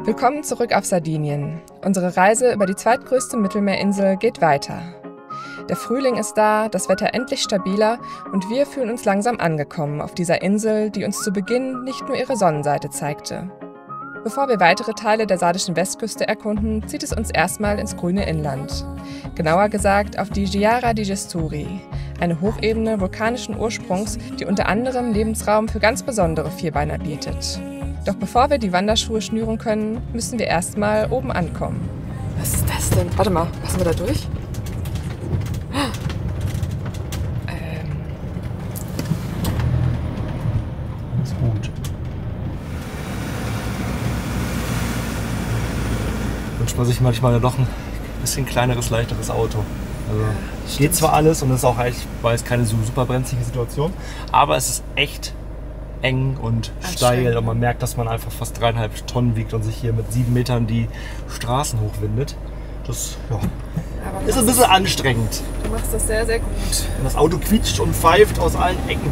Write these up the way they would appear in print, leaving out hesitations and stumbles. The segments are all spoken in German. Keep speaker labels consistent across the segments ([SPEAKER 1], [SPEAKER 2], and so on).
[SPEAKER 1] Willkommen zurück auf Sardinien. Unsere Reise über die zweitgrößte Mittelmeerinsel geht weiter. Der Frühling ist da, das Wetter endlich stabiler und wir fühlen uns langsam angekommen auf dieser Insel, die uns zu Beginn nicht nur ihre Sonnenseite zeigte. Bevor wir weitere Teile der sardischen Westküste erkunden, zieht es uns erstmal ins grüne Inland. Genauer gesagt auf die Giara di Gesturi, eine Hochebene vulkanischen Ursprungs, die unter anderem Lebensraum für ganz besondere Vierbeiner bietet. Doch bevor wir die Wanderschuhe schnüren können, müssen wir erstmal oben ankommen. Was ist das denn? Warte mal, passen wir da durch?
[SPEAKER 2] Ist gut. Wünscht man sich manchmal doch ein bisschen kleineres, leichteres Auto. Also geht zwar alles und es ist auch eigentlich, weil es keine so super brenzlige Situation, aber es ist echt eng und steil und man merkt, dass man einfach fast 3,5 Tonnen wiegt und sich hier mit 7 Metern die Straßen hochwindet. Das ist ein bisschen anstrengend.
[SPEAKER 1] Du machst das sehr, sehr gut.
[SPEAKER 2] Und das Auto quietscht und pfeift aus allen Ecken.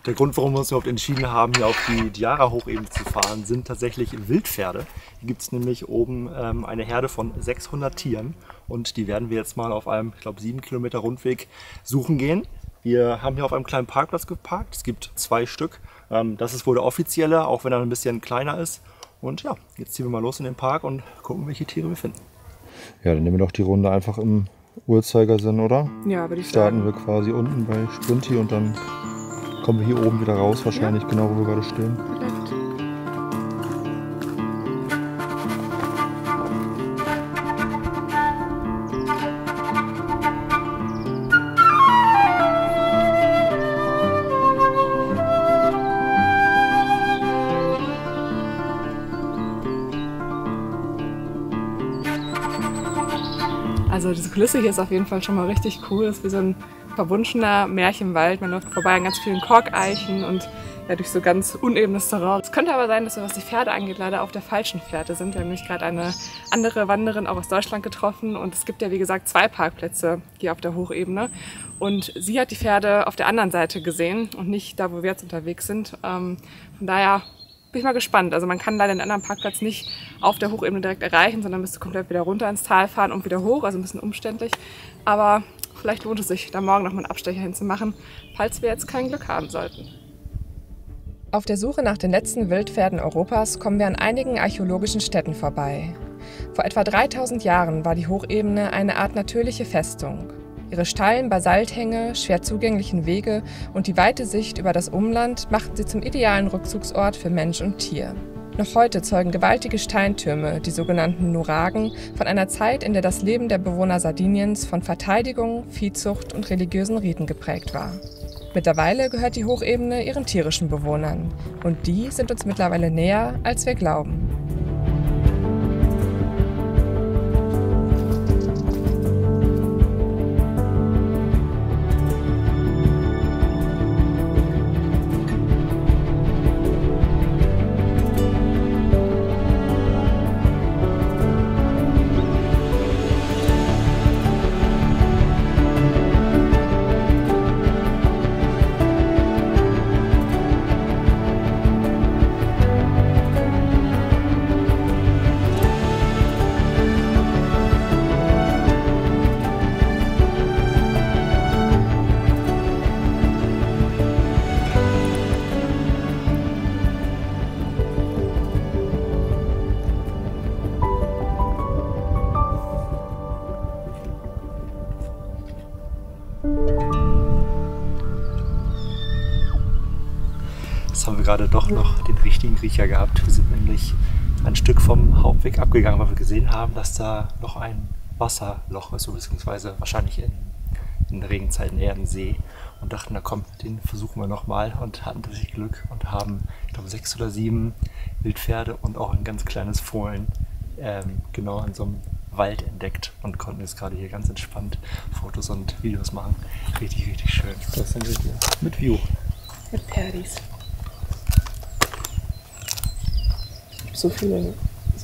[SPEAKER 2] Der Grund, warum wir uns überhaupt entschieden haben, hier auf die Giara-Hochebene zu fahren, sind tatsächlich Wildpferde. Hier gibt es nämlich oben eine Herde von 600 Tieren und die werden wir jetzt mal auf einem, ich glaube, 7 Kilometer Rundweg suchen gehen. Wir haben hier auf einem kleinen Parkplatz geparkt. Es gibt 2 Stück. Das ist wohl der offizielle, auch wenn er ein bisschen kleiner ist. Und ja, jetzt ziehen wir mal los in den Park und gucken, welche Tiere wir finden. Ja, dann nehmen wir doch die Runde einfach im Uhrzeigersinn, oder?
[SPEAKER 1] Ja, würde ich sagen.
[SPEAKER 2] Starten wir quasi unten bei Sprinti und dann kommen wir hier oben wieder raus, wahrscheinlich, genau wo wir gerade stehen.
[SPEAKER 1] Vielleicht. Also diese Kulisse hier ist auf jeden Fall schon mal richtig cool. Es ist wie so ein verwunschener Märchenwald. Man läuft vorbei an ganz vielen Korkeichen und ja, durch so ganz unebenes Terrain. Es könnte aber sein, dass wir, was die Pferde angeht, leider auf der falschen Fährte sind. Wir haben nämlich gerade eine andere Wanderin auch aus Deutschland getroffen und es gibt ja, wie gesagt, 2 Parkplätze hier auf der Hochebene. Und sie hat die Pferde auf der anderen Seite gesehen und nicht da, wo wir jetzt unterwegs sind. Von daher bin ich mal gespannt. Also man kann leider den anderen Parkplatz nicht auf der Hochebene direkt erreichen, sondern müsste komplett wieder runter ins Tal fahren und wieder hoch. Also ein bisschen umständlich. Aber vielleicht lohnt es sich, da morgen noch mal einen Abstecher hinzumachen, falls wir jetzt kein Glück haben sollten. Auf der Suche nach den letzten Wildpferden Europas kommen wir an einigen archäologischen Stätten vorbei. Vor etwa 3000 Jahren war die Hochebene eine Art natürliche Festung. Ihre steilen Basalthänge, schwer zugänglichen Wege und die weite Sicht über das Umland machten sie zum idealen Rückzugsort für Mensch und Tier. Noch heute zeugen gewaltige Steintürme, die sogenannten Nuragen, von einer Zeit, in der das Leben der Bewohner Sardiniens von Verteidigung, Viehzucht und religiösen Riten geprägt war. Mittlerweile gehört die Hochebene ihren tierischen Bewohnern. Und die sind uns mittlerweile näher, als wir glauben.
[SPEAKER 2] Jetzt haben wir gerade doch noch den richtigen Riecher gehabt. Wir sind nämlich ein Stück vom Hauptweg abgegangen, weil wir gesehen haben, dass da noch ein Wasserloch ist, beziehungsweise wahrscheinlich in Regenzeiten eher ein See. Und dachten, na komm, den versuchen wir nochmal und hatten tatsächlich Glück und haben, ich glaube, 6 oder 7 Wildpferde und auch ein ganz kleines Fohlen genau an so einem Wald entdeckt und konnten jetzt gerade hier ganz entspannt Fotos und Videos machen. Richtig, richtig schön. Das sind wir hier mit View.
[SPEAKER 1] Mit Pferdis. So viele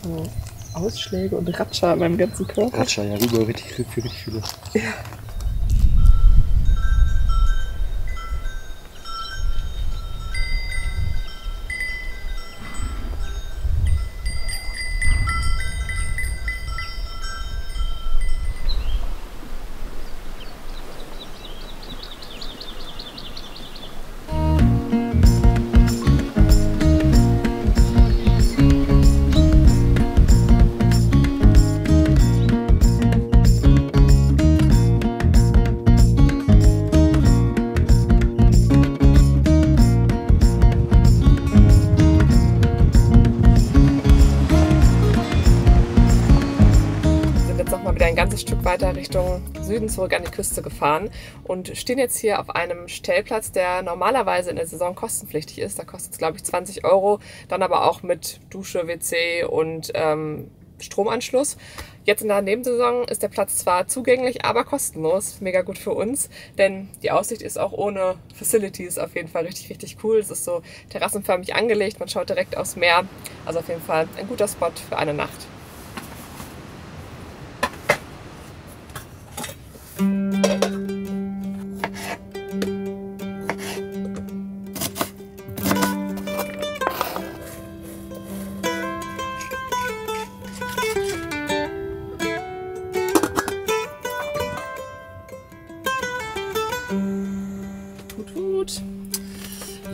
[SPEAKER 1] so Ausschläge und Ratscher an meinem ganzen Körper.
[SPEAKER 2] Ratscher, ja, rüber richtig viele.
[SPEAKER 1] Ja. Ein ganzes Stück weiter Richtung Süden zurück an die Küste gefahren und stehen jetzt hier auf einem Stellplatz, der normalerweise in der Saison kostenpflichtig ist. Da kostet es, glaube ich, 20 €, dann aber auch mit Dusche, WC und Stromanschluss. Jetzt in der Nebensaison ist der Platz zwar zugänglich, aber kostenlos. Mega gut für uns, denn die Aussicht ist auch ohne Facilities auf jeden Fall richtig, richtig cool. Es ist so terrassenförmig angelegt, man schaut direkt aufs Meer. Also auf jeden Fall ein guter Spot für eine Nacht.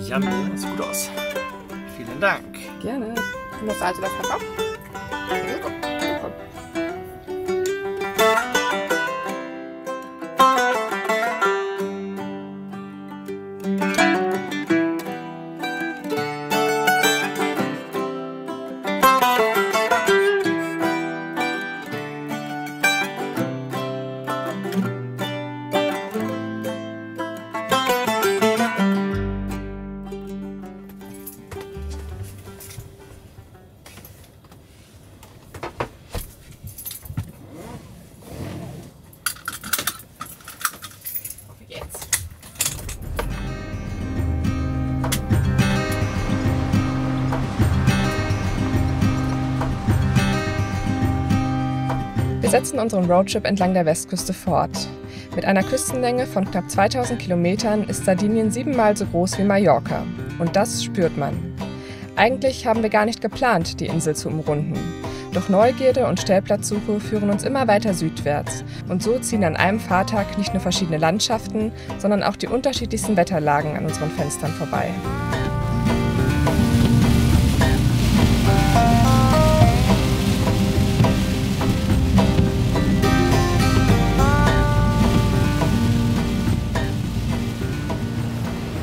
[SPEAKER 2] Jan, das sieht gut aus. Vielen Dank.
[SPEAKER 1] Gerne. Und das alte das Pfeffer? Wir setzen unseren Roadtrip entlang der Westküste fort. Mit einer Küstenlänge von knapp 2000 Kilometern ist Sardinien 7-mal so groß wie Mallorca. Und das spürt man. Eigentlich haben wir gar nicht geplant, die Insel zu umrunden. Doch Neugierde und Stellplatzsuche führen uns immer weiter südwärts. Und so ziehen an einem Fahrtag nicht nur verschiedene Landschaften, sondern auch die unterschiedlichsten Wetterlagen an unseren Fenstern vorbei.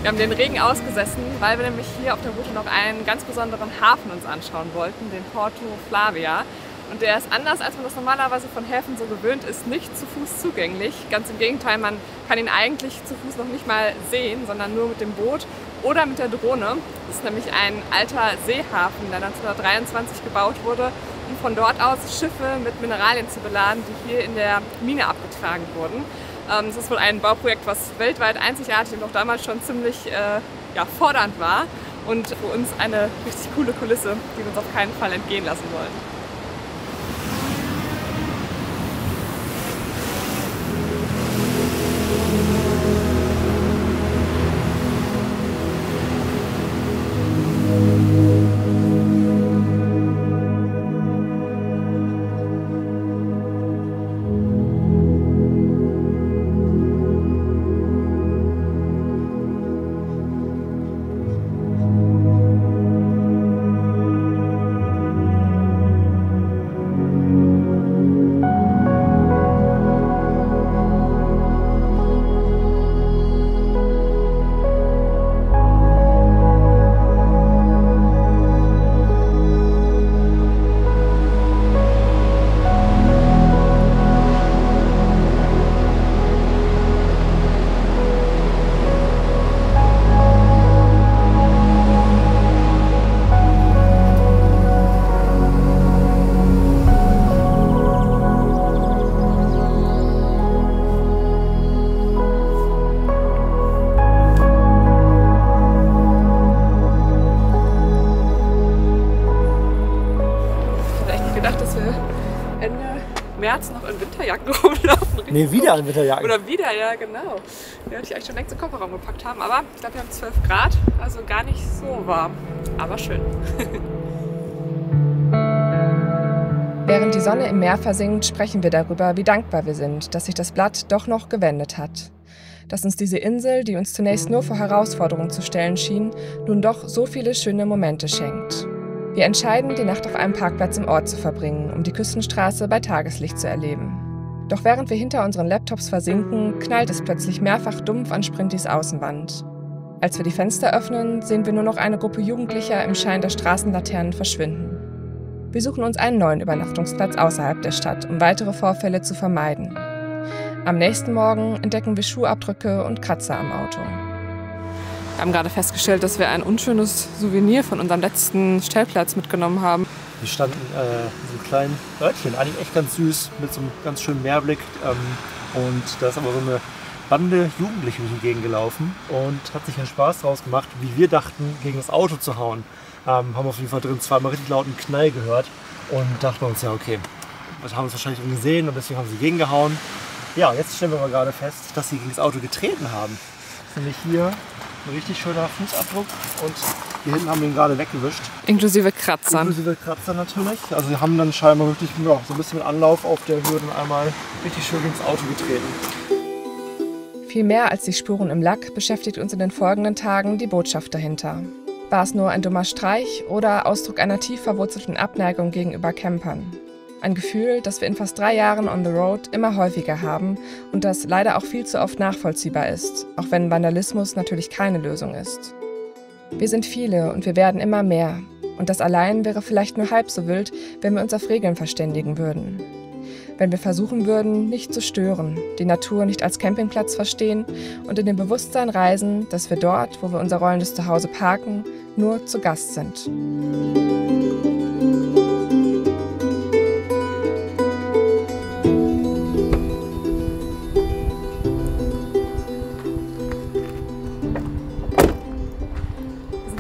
[SPEAKER 1] Wir haben den Regen ausgesessen, weil wir nämlich hier auf der Route noch einen ganz besonderen Hafen uns anschauen wollten, den Porto Flavia. Und der ist anders, als man das normalerweise von Häfen so gewöhnt ist, nicht zu Fuß zugänglich. Ganz im Gegenteil, man kann ihn eigentlich zu Fuß noch nicht mal sehen, sondern nur mit dem Boot oder mit der Drohne. Das ist nämlich ein alter Seehafen, der 1923 gebaut wurde, um von dort aus Schiffe mit Mineralien zu beladen, die hier in der Mine abgetragen wurden. Das ist wohl ein Bauprojekt, was weltweit einzigartig und auch damals schon ziemlich fordernd war und für uns eine richtig coole Kulisse, die wir uns auf keinen Fall entgehen lassen wollen. nicht gedacht, dass wir Ende März noch in Winterjacken rumlaufen.
[SPEAKER 2] Nee, wieder in Winterjacken.
[SPEAKER 1] Oder wieder, ja genau. Ja, hätte ich eigentlich schon längst den Kofferraum gepackt haben. Aber ich glaube, wir haben 12 Grad, also gar nicht so warm. Aber schön.
[SPEAKER 3] Während die Sonne im Meer versinkt, sprechen wir darüber, wie dankbar wir sind, dass sich das Blatt doch noch gewendet hat. Dass uns diese Insel, die uns zunächst nur vor Herausforderungen zu stellen schien, nun doch so viele schöne Momente schenkt. Wir entscheiden, die Nacht auf einem Parkplatz im Ort zu verbringen, um die Küstenstraße bei Tageslicht zu erleben. Doch während wir hinter unseren Laptops versinken, knallt es plötzlich mehrfach dumpf an Sprintis Außenwand. Als wir die Fenster öffnen, sehen wir nur noch eine Gruppe Jugendlicher im Schein der Straßenlaternen verschwinden. Wir suchen uns einen neuen Übernachtungsplatz außerhalb der Stadt, um weitere Vorfälle zu vermeiden. Am nächsten Morgen entdecken wir Schuhabdrücke und Kratzer am Auto.
[SPEAKER 1] Wir haben gerade festgestellt, dass wir ein unschönes Souvenir von unserem letzten Stellplatz mitgenommen haben.
[SPEAKER 2] Wir standen in so einem kleinen Örtchen, eigentlich echt ganz süß, mit so einem ganz schönen Meerblick. Und da ist aber so eine Bande Jugendliche durch die Gegend gelaufen und hat sich einen Spaß draus gemacht, wie wir dachten, gegen das Auto zu hauen. Haben auf jeden Fall drin zweimal richtig lauten Knall gehört und dachten uns, ja okay, wir haben es wahrscheinlich drin gesehen und deswegen haben sie gegengehauen. Ja, jetzt stellen wir aber gerade fest, dass sie gegen das Auto getreten haben. Das ist nämlich hier ein richtig schöner Fußabdruck und hier hinten haben wir ihn gerade weggewischt.
[SPEAKER 1] Inklusive Kratzern.
[SPEAKER 2] Inklusive Kratzer natürlich. Also sie haben dann scheinbar wirklich ja, so ein bisschen mit Anlauf auf der Höhe dann einmal richtig schön gegen das Auto getreten.
[SPEAKER 3] Viel mehr als die Spuren im Lack beschäftigt uns in den folgenden Tagen die Botschaft dahinter. War es nur ein dummer Streich oder Ausdruck einer tief verwurzelten Abneigung gegenüber Campern? Ein Gefühl, das wir in fast 3 Jahren on the road immer häufiger haben und das leider auch viel zu oft nachvollziehbar ist, auch wenn Vandalismus natürlich keine Lösung ist. Wir sind viele und wir werden immer mehr. Und das allein wäre vielleicht nur halb so wild, wenn wir uns auf Regeln verständigen würden. Wenn wir versuchen würden, nicht zu stören, die Natur nicht als Campingplatz verstehen und in dem Bewusstsein reisen, dass wir dort, wo wir unser rollendes Zuhause parken, nur zu Gast sind.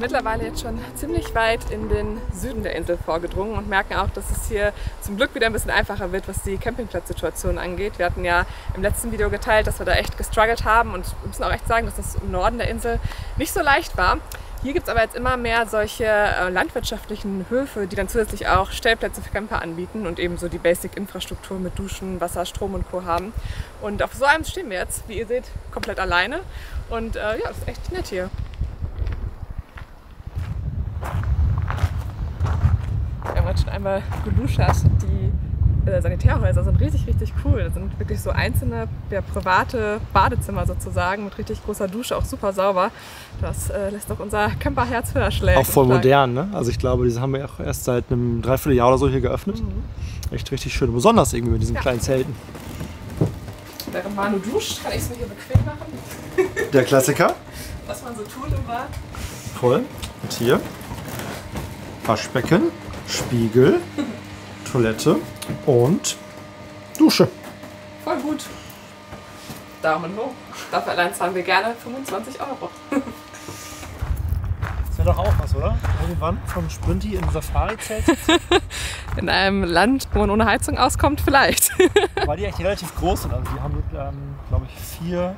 [SPEAKER 1] Mittlerweile jetzt schon ziemlich weit in den Süden der Insel vorgedrungen und merken auch, dass es hier zum Glück wieder ein bisschen einfacher wird, was die Campingplatzsituation angeht. Wir hatten ja im letzten Video geteilt, dass wir da echt gestruggelt haben und wir müssen auch echt sagen, dass das im Norden der Insel nicht so leicht war. Hier gibt es aber jetzt immer mehr solche landwirtschaftlichen Höfe, die dann zusätzlich auch Stellplätze für Camper anbieten und eben so die Basic-Infrastruktur mit Duschen, Wasser, Strom und Co. haben. Und auf so einem stehen wir jetzt, wie ihr seht, komplett alleine und ja, das ist echt nett hier. Wir haben jetzt schon einmal geluschert. Die Sanitärhäuser sind richtig, richtig cool. Das sind wirklich so einzelne, private Badezimmer sozusagen mit richtig großer Dusche, auch super sauber. Das lässt doch unser Camperherz höher schlagen.
[SPEAKER 2] Auch voll modern, ne? Also ich glaube, diese haben wir auch erst seit einem Dreivierteljahr oder so hier geöffnet. Mhm. Echt richtig schön. Besonders irgendwie mit diesen kleinen Zelten.
[SPEAKER 1] Während Manu duscht, kann ich es mir hier bequem machen.
[SPEAKER 2] Der Klassiker.
[SPEAKER 1] Was man so tut im Bad.
[SPEAKER 2] Voll. Und hier Waschbecken, Spiegel, Toilette und Dusche.
[SPEAKER 1] Voll gut. Daumen hoch. Dafür allein zahlen wir gerne 25 €.
[SPEAKER 2] Das wäre doch auch was, oder? Irgendwann vom Sprinti in Safari-Zelt.
[SPEAKER 1] In einem Land, wo man ohne Heizung auskommt, vielleicht.
[SPEAKER 2] Weil die echt relativ groß sind. Also die haben, glaube ich, 4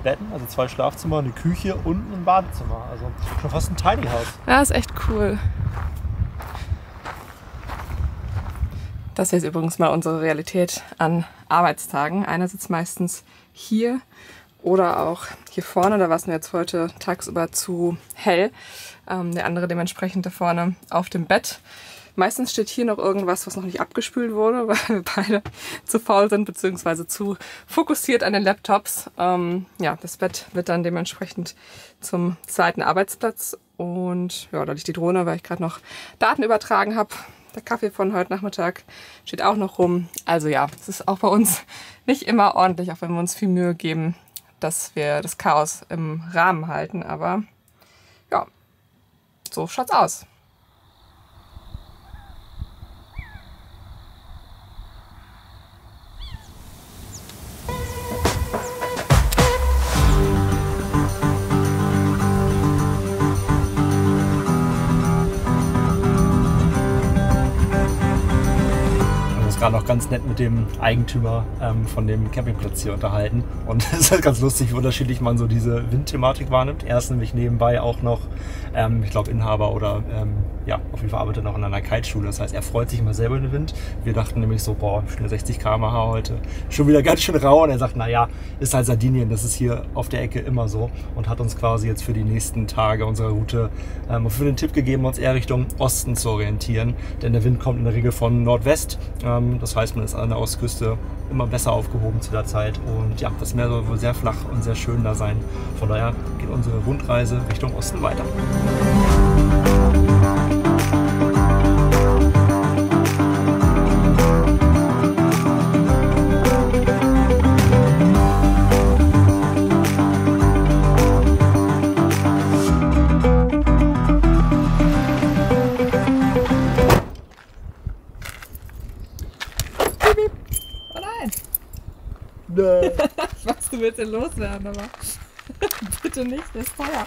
[SPEAKER 2] Betten, also 2 Schlafzimmer, eine Küche und ein Badezimmer. Also schon fast ein Tiny House.
[SPEAKER 1] Ja, ist echt cool. Das hier ist übrigens mal unsere Realität an Arbeitstagen. Einer sitzt meistens hier oder auch hier vorne. Da war es mir jetzt heute tagsüber zu hell. Der andere dementsprechend da vorne auf dem Bett. Meistens steht hier noch irgendwas, was noch nicht abgespült wurde, weil wir beide zu faul sind bzw. zu fokussiert an den Laptops. Ja, das Bett wird dann dementsprechend zum zweiten Arbeitsplatz. Und ja, da liegt die Drohne, weil ich gerade noch Daten übertragen habe. Der Kaffee von heute Nachmittag steht auch noch rum. Also ja, es ist auch bei uns nicht immer ordentlich, auch wenn wir uns viel Mühe geben, dass wir das Chaos im Rahmen halten. Aber ja, so schaut's aus.
[SPEAKER 2] gerade noch ganz nett mit dem Eigentümer von dem Campingplatz hier unterhalten. Und es ist halt ganz lustig, wie unterschiedlich man so diese Windthematik wahrnimmt. Er ist nämlich nebenbei auch noch, ich glaube, Inhaber oder ja, auf jeden Fall arbeitet er noch in einer Kiteschule. Das heißt, er freut sich immer selber über den Wind. Wir dachten nämlich so, boah, schon 60 km/h heute, schon wieder ganz schön rau. Und er sagt, naja, ist halt Sardinien, das ist hier auf der Ecke immer so. Und hat uns quasi jetzt für die nächsten Tage unserer Route für den Tipp gegeben, uns eher Richtung Osten zu orientieren. Denn der Wind kommt in der Regel von Nordwest. Das heißt, man ist an der Ostküste immer besser aufgehoben zu der Zeit. Und ja, das Meer soll wohl sehr flach und sehr schön da sein. Von daher geht unsere Rundreise Richtung Osten weiter.
[SPEAKER 1] Ich weiß, du willst ihn loswerden, aber bitte nicht, der ist teuer.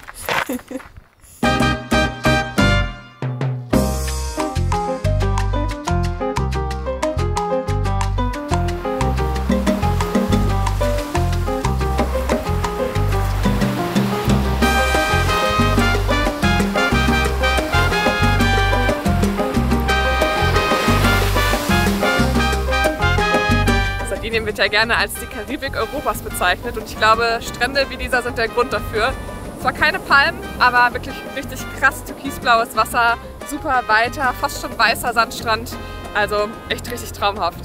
[SPEAKER 1] Sardinien wird ja gerne als die Karibik Europas bezeichnet und ich glaube, Strände wie dieser sind der Grund dafür. Zwar keine Palmen, aber wirklich richtig krass türkisblaues Wasser, super weiter, fast schon weißer Sandstrand, also echt richtig traumhaft.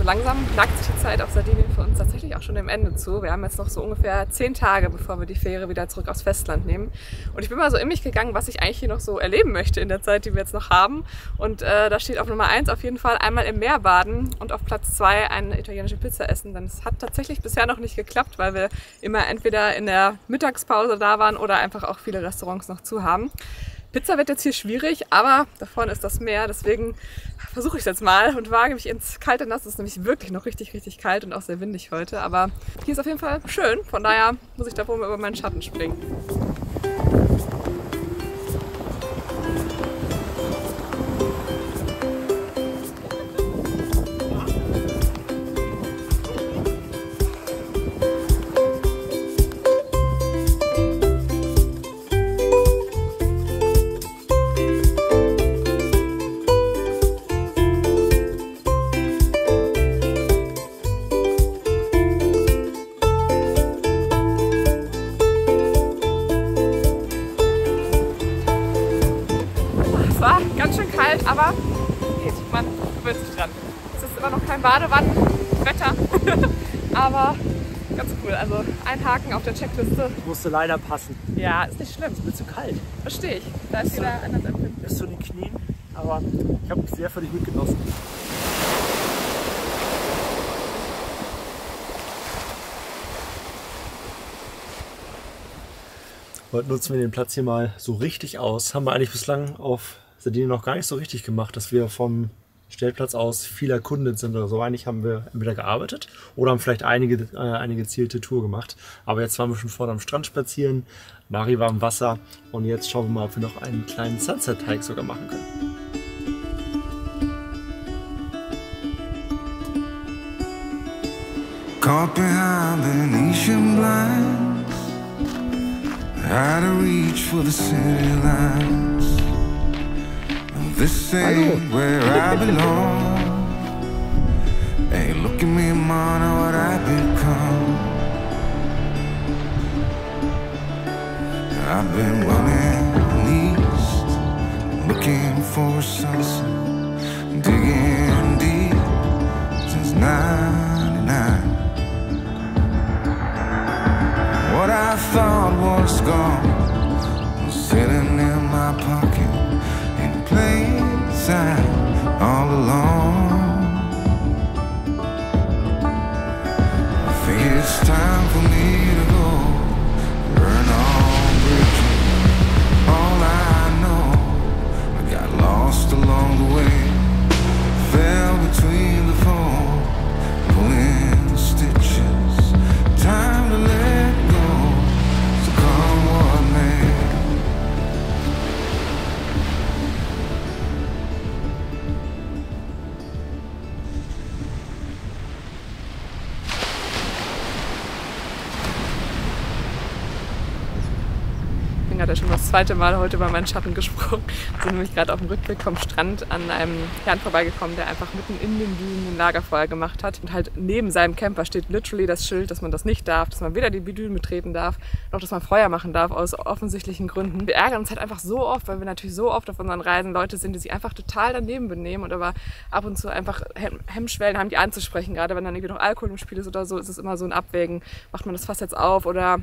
[SPEAKER 1] Langsam neigt sich die Zeit auf Sardinien für uns tatsächlich auch schon dem Ende zu. Wir haben jetzt noch so ungefähr 10 Tage, bevor wir die Fähre wieder zurück aufs Festland nehmen. Und ich bin mal so in mich gegangen, was ich eigentlich hier noch so erleben möchte in der Zeit, die wir jetzt noch haben. Und da steht auf Nummer 1 auf jeden Fall einmal im Meer baden und auf Platz 2 eine italienische Pizza essen. Denn es hat tatsächlich bisher noch nicht geklappt, weil wir immer entweder in der Mittagspause da waren oder einfach auch viele Restaurants noch zu haben. Pizza wird jetzt hier schwierig, aber da vorne ist das Meer, deswegen versuche ich es jetzt mal und wage mich ins kalte Nass. Es ist nämlich wirklich noch richtig, richtig kalt und auch sehr windig heute, aber hier ist auf jeden Fall schön, von daher muss ich da wohl über meinen Schatten springen. Ganz schön kalt, aber geht, man gewöhnt sich dran. Es ist immer noch kein Badewannenwetter, aber ganz cool. Also ein Haken auf der Checkliste.
[SPEAKER 2] Musste leider passen.
[SPEAKER 1] Ja, ist nicht schlimm.
[SPEAKER 2] Ist mir zu kalt.
[SPEAKER 1] Verstehe ich. Da ist jeder anders empfindlich.
[SPEAKER 2] Bis zu den Knien, aber ich habe sehr für dich mitgenossen. Heute nutzen wir den Platz hier mal so richtig aus. Haben wir eigentlich bislang auf Sardinien noch gar nicht so richtig gemacht, dass wir vom Stellplatz aus viel erkundet sind oder so. Eigentlich haben wir entweder gearbeitet oder haben vielleicht eine gezielte Tour gemacht. Aber jetzt waren wir schon vorne am Strand spazieren, Mari war im Wasser und jetzt schauen wir mal, ob wir noch einen kleinen Sunset-Hike sogar machen können.
[SPEAKER 4] Caught behind Venetian blinds, out of reach for the city lights. This ain't where I belong. Hey, look at me, man, what I become. I've been running east, looking for a sunset, digging deep since '99. What I thought was gone was sitting in my pocket, in plain sight, all along. I think it's time for me to go, burn all bridges. All I know, I got lost along the way, fell between the foam, pulling the stitches. Time to let go, so come what
[SPEAKER 1] bin gerade schon das zweite Mal heute bei meinen Schatten gesprungen. Wir sind nämlich gerade auf dem Rückweg vom Strand an einem Herrn vorbeigekommen, der einfach mitten in den Dünen ein Lagerfeuer gemacht hat. Und halt neben seinem Camper steht literally das Schild, dass man das nicht darf, dass man weder die Dünen betreten darf, noch dass man Feuer machen darf, aus offensichtlichen Gründen. Wir ärgern uns halt einfach so oft, weil wir natürlich so oft auf unseren Reisen Leute sind, die sich einfach total daneben benehmen und aber ab und zu einfach Hemmschwellen haben, die anzusprechen. Gerade wenn dann irgendwie noch Alkohol im Spiel ist oder so, ist es immer so ein Abwägen. Macht man das Fass jetzt auf oder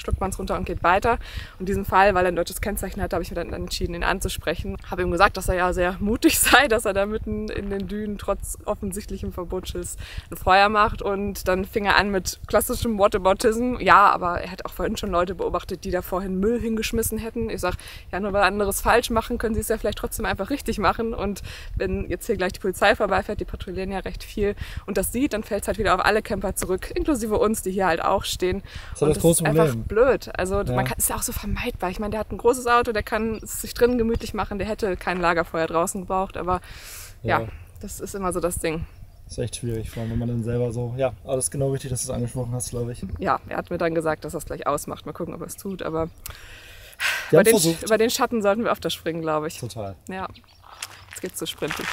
[SPEAKER 1] schluckt man es runter und geht weiter. Und in diesem Fall, weil er ein deutsches Kennzeichen hat, habe ich mir dann entschieden, ihn anzusprechen. Habe ihm gesagt, dass er ja sehr mutig sei, dass er da mitten in den Dünen trotz offensichtlichem Verbotsschilds ein Feuer macht. Und dann fing er an mit klassischem Whataboutism. Ja, aber er hat auch vorhin schon Leute beobachtet, die da vorhin Müll hingeschmissen hätten. Ich sage, ja, nur weil anderes falsch machen, können sie es ja vielleicht trotzdem einfach richtig machen. Und wenn jetzt hier gleich die Polizei vorbeifährt, die patrouillieren ja recht viel und das sieht, dann fällt es halt wieder auf alle Camper zurück, inklusive uns, die hier halt auch stehen.
[SPEAKER 5] Das ist das große Problem.
[SPEAKER 1] Blöd. Also man kann, ist ja auch so vermeidbar. Ich meine, der hat ein großes Auto, der kann es sich drinnen gemütlich machen, der hätte kein Lagerfeuer draußen gebraucht, aber ja, das ist immer so das Ding.
[SPEAKER 5] Das ist echt schwierig, vor allem wenn man dann selber so, ja, alles genau richtig, dass du es angesprochen hast, glaube ich.
[SPEAKER 1] Ja, er hat mir dann gesagt, dass er es gleich ausmacht. Mal gucken, ob er es tut, aber über den Schatten sollten wir öfter springen, glaube ich.
[SPEAKER 5] Total.
[SPEAKER 1] Ja, jetzt geht's zu Sprinten.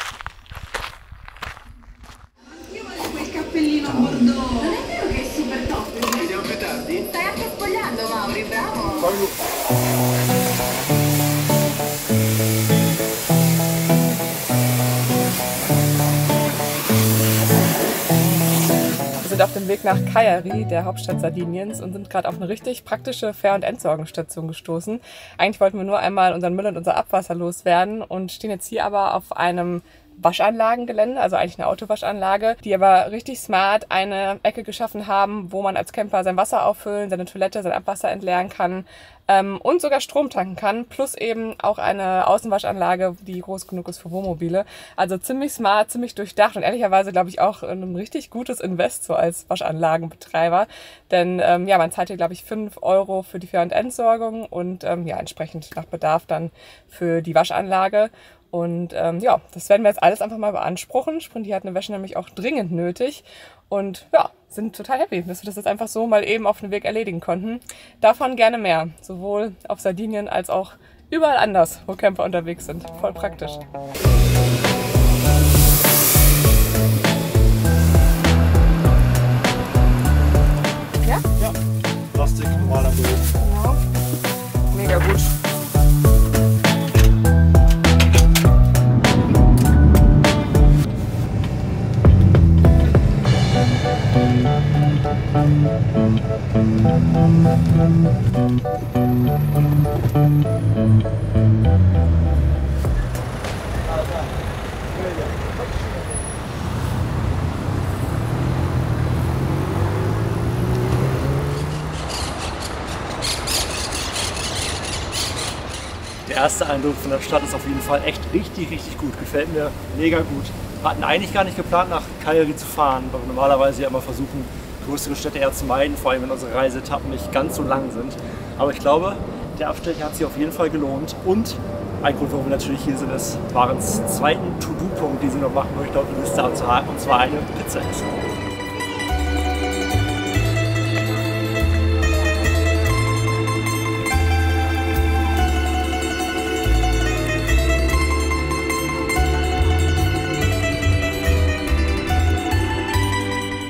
[SPEAKER 1] Wir sind auf dem Weg nach Cagliari, der Hauptstadt Sardiniens, und sind gerade auf eine richtig praktische Fähr- und Entsorgungsstation gestoßen. Eigentlich wollten wir nur einmal unseren Müll und unser Abwasser loswerden und stehen jetzt hier aber auf einem Waschanlagengelände, also eigentlich eine Autowaschanlage, die aber richtig smart eine Ecke geschaffen haben, wo man als Camper sein Wasser auffüllen, seine Toilette, sein Abwasser entleeren kann und sogar Strom tanken kann, plus eben auch eine Außenwaschanlage, die groß genug ist für Wohnmobile. Also ziemlich smart, ziemlich durchdacht und ehrlicherweise glaube ich auch ein richtig gutes Invest so als Waschanlagenbetreiber, denn ja, man zahlt hier glaube ich 5 € für die Fähr- und Entsorgung und ja, entsprechend nach Bedarf dann für die Waschanlage. Und ja, das werden wir jetzt alles einfach mal beanspruchen. Sprinti hat eine Wäsche nämlich auch dringend nötig. Und ja, sind total happy, dass wir das jetzt einfach so mal eben auf dem Weg erledigen konnten. Davon gerne mehr, sowohl auf Sardinien als auch überall anders, wo Camper unterwegs sind. Voll praktisch. Ja?
[SPEAKER 5] Ja, Plastik, normaler Müll.
[SPEAKER 1] Genau. Mega gut.
[SPEAKER 2] Der erste Eindruck von der Stadt ist auf jeden Fall echt richtig gut. Gefällt mir mega gut. Wir hatten eigentlich gar nicht geplant, nach Cagliari zu fahren, weil wir normalerweise ja immer versuchen, größere Städte eher zu meiden, vor allem wenn unsere Reiseetappen nicht ganz so lang sind. Aber ich glaube, der Abstecher hat sich auf jeden Fall gelohnt. Und ein Grund, warum wir natürlich hier sind, ist Marens zweiten To-Do-Punkt, den sie noch machen möchte, auf die Liste abzuhaken, und zwar eine Pizza essen.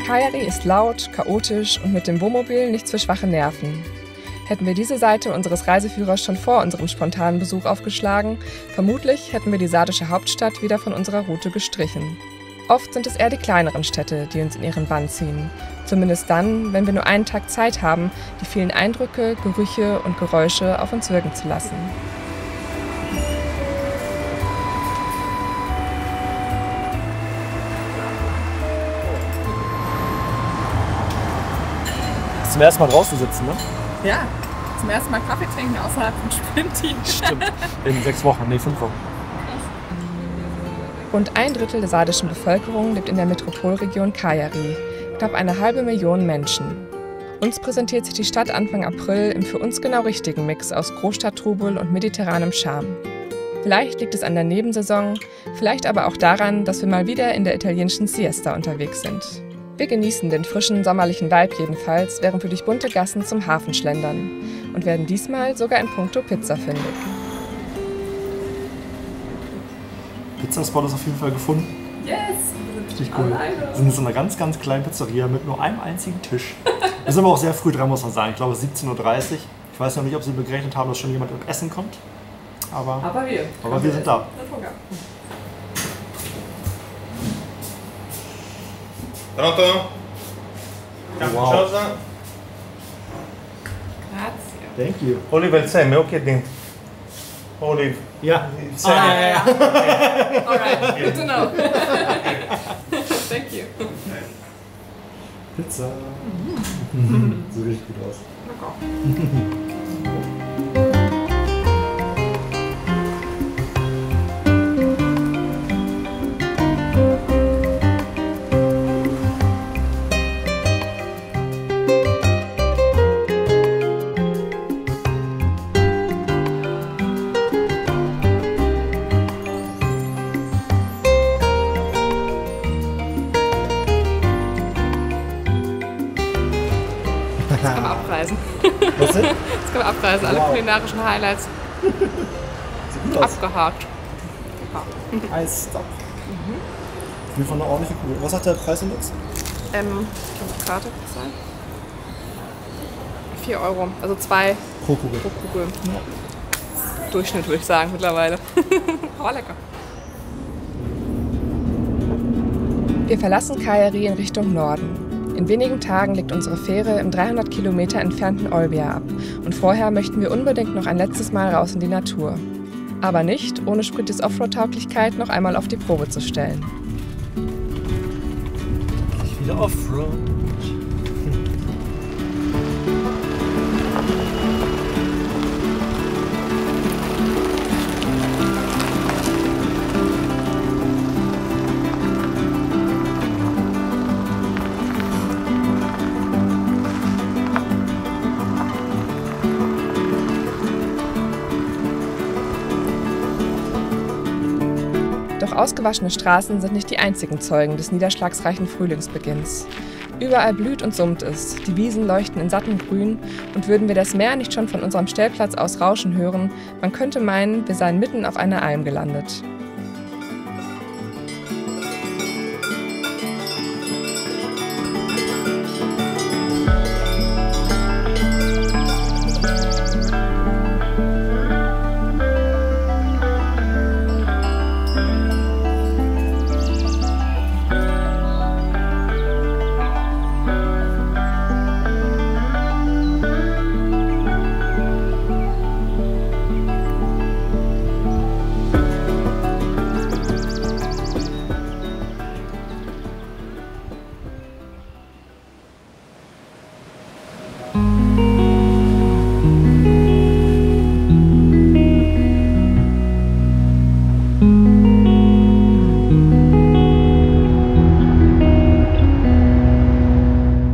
[SPEAKER 3] Cagliari ist laut, chaotisch und mit dem Wohnmobil nichts für schwache Nerven. Hätten wir diese Seite unseres Reiseführers schon vor unserem spontanen Besuch aufgeschlagen, vermutlich hätten wir die sardische Hauptstadt wieder von unserer Route gestrichen. Oft sind es eher die kleineren Städte, die uns in ihren Bann ziehen. Zumindest dann, wenn wir nur einen Tag Zeit haben, die vielen Eindrücke, Gerüche und Geräusche auf uns wirken zu lassen.
[SPEAKER 5] Zum ersten Mal draußen sitzen, ne?
[SPEAKER 1] Ja, zum ersten Mal Kaffee trinken außerhalb von Sprinti.
[SPEAKER 5] Stimmt. In 6 Wochen, nee, 5 Wochen.
[SPEAKER 3] Rund 1/3 der sardischen Bevölkerung lebt in der Metropolregion Cagliari, knapp 1,5 Million Menschen. Uns präsentiert sich die Stadt Anfang April im für uns genau richtigen Mix aus Großstadttrubel und mediterranem Charme. Vielleicht liegt es an der Nebensaison, vielleicht aber auch daran, dass wir mal wieder in der italienischen Siesta unterwegs sind. Wir genießen den frischen sommerlichen Vibe jedenfalls, während wir durch bunte Gassen zum Hafen schlendern. und werden diesmal sogar in puncto Pizza fündig.
[SPEAKER 5] Pizzaspot ist auf jeden Fall gefunden.
[SPEAKER 1] Yes!
[SPEAKER 5] Richtig cool. Wir sind in so einer ganz, ganz kleinen Pizzeria mit nur einem einzigen Tisch. Wir sind aber auch sehr früh dran, muss man sagen. Ich glaube 17:30 Uhr. Ich weiß noch nicht, ob sie berechnet haben, dass schon jemand mit Essen kommt. Aber wir sind da.
[SPEAKER 6] Pronto? Cappucciosa?
[SPEAKER 1] Grazie.
[SPEAKER 5] Thank you.
[SPEAKER 6] Olive il seme, o che dentro? Olive.
[SPEAKER 5] Ja.
[SPEAKER 6] Il seme.
[SPEAKER 1] Alright, good to know. Thank you.
[SPEAKER 5] Pizza. Sieht richtig gut aus.
[SPEAKER 1] Jetzt können wir abreisen.
[SPEAKER 5] Was denn?
[SPEAKER 1] Jetzt können wir abreisen. Alle kulinarischen Highlights
[SPEAKER 5] Sieht gut aus.
[SPEAKER 1] abgehakt.
[SPEAKER 5] Eisstop. Auf jeden Fall eine ordentliche Kugel. Was hat der Preisindex?
[SPEAKER 1] Ich habe die Karte bezahlt. 4 Euro, also 2
[SPEAKER 5] Pro Kugel.
[SPEAKER 1] pro Kugel. Durchschnitt würde ich sagen mittlerweile. Aber lecker.
[SPEAKER 3] Wir verlassen Cagliari in Richtung Norden. In wenigen Tagen legt unsere Fähre im 300 Kilometer entfernten Olbia ab und vorher möchten wir unbedingt noch ein letztes Mal raus in die Natur. Aber nicht, ohne Spritis Offroad-Tauglichkeit noch einmal auf die Probe zu stellen.
[SPEAKER 2] Ich wieder Offroad.
[SPEAKER 3] Doch ausgewaschene Straßen sind nicht die einzigen Zeugen des niederschlagsreichen Frühlingsbeginns. Überall blüht und summt es, die Wiesen leuchten in sattem Grün und würden wir das Meer nicht schon von unserem Stellplatz aus rauschen hören, man könnte meinen, wir seien mitten auf einer Alm gelandet.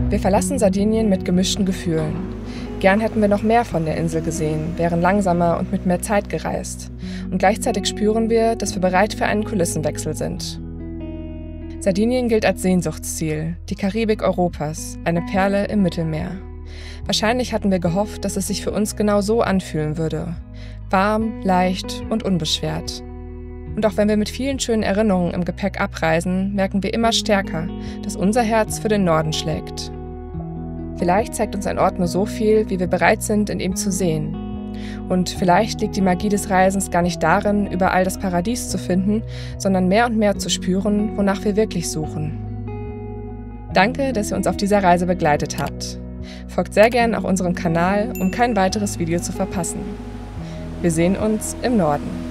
[SPEAKER 3] Wir verlassen Sardinien mit gemischten Gefühlen. Gern hätten wir noch mehr von der Insel gesehen, wären langsamer und mit mehr Zeit gereist. Und gleichzeitig spüren wir, dass wir bereit für einen Kulissenwechsel sind. Sardinien gilt als Sehnsuchtsziel, die Karibik Europas, eine Perle im Mittelmeer. Wahrscheinlich hatten wir gehofft, dass es sich für uns genau so anfühlen würde. Warm, leicht und unbeschwert. Und auch wenn wir mit vielen schönen Erinnerungen im Gepäck abreisen, merken wir immer stärker, dass unser Herz für den Norden schlägt. Vielleicht zeigt uns ein Ort nur so viel, wie wir bereit sind, in ihm zu sehen. Und vielleicht liegt die Magie des Reisens gar nicht darin, überall das Paradies zu finden, sondern mehr und mehr zu spüren, wonach wir wirklich suchen. Danke, dass ihr uns auf dieser Reise begleitet habt. Folgt sehr gern auch unserem Kanal, um kein weiteres Video zu verpassen. Wir sehen uns im Norden.